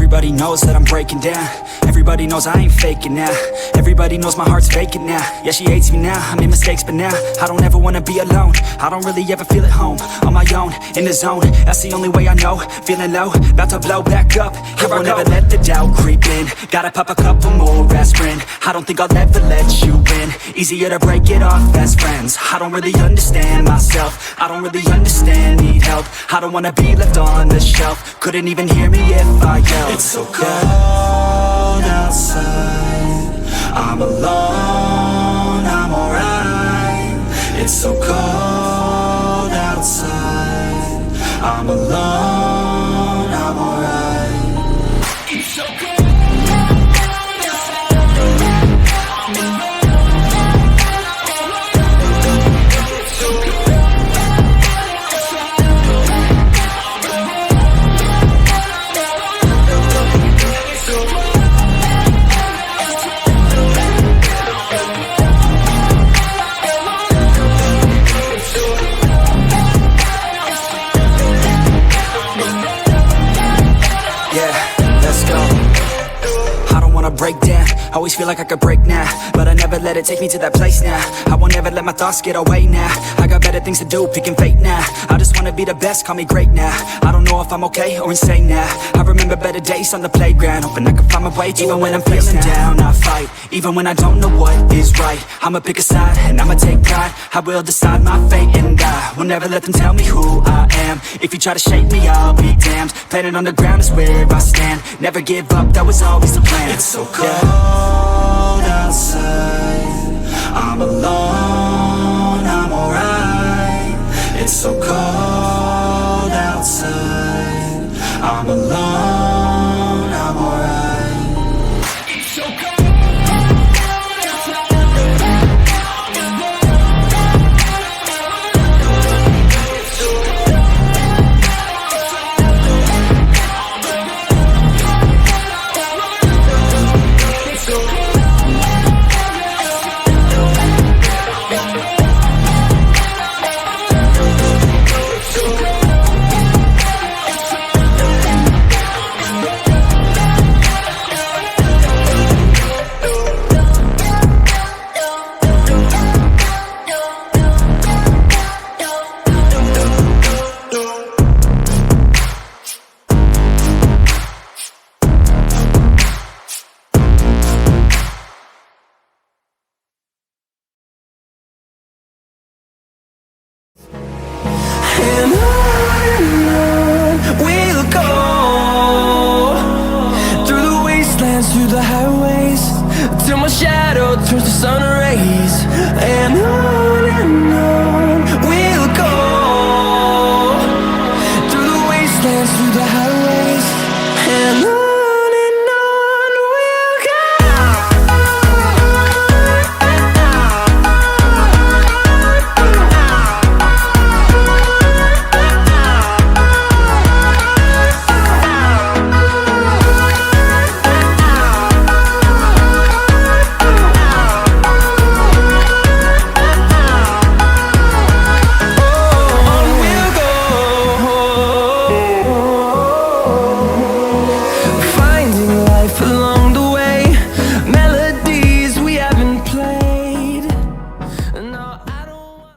Everybody knows that I'm breaking down. Everybody knows I ain't faking now. Everybody knows my heart's vacant now. Yeah, she hates me now, I made mistakes but now I don't ever wanna be alone. I don't really ever feel at home. On my own, in the zone, that's the only way I know. Feeling low, about to blow back up. Here I won't ever let the doubt creep in. Gotta pop a couple more aspirin. I don't think I'll ever let you in. Easier to break it off best friends. I don't really understand myself. I don't really understand, need help. I don't wanna be left on the shelf. Couldn't even hear me if I yelled. It's so cold outside, I'm alone, I'm alright. It's so cold outside, I'm alone, I'm alright. It's so cold. Break down, always feel like I could break now, but I never let it take me to that place now. I won't ever let my thoughts get away now. I got better things to do, picking fate now. I just wanna be the best, call me great now. I don't know if I'm okay or insane now. I remember better days on the playground, hoping I can find my way. Even when I'm feeling down, I fight. Even when I don't know what is right, I'ma pick a side and I'ma take pride. I will decide my fate and I will never let them tell me who I am. If you try to shake me, I'll be damned. Planet on the ground is where I stand. Never give up, that was always the plan. It's so cold outside, I'm alone, I'm alright. It's so cold outside, I'm alone, I'm alright. It's so cold. Alone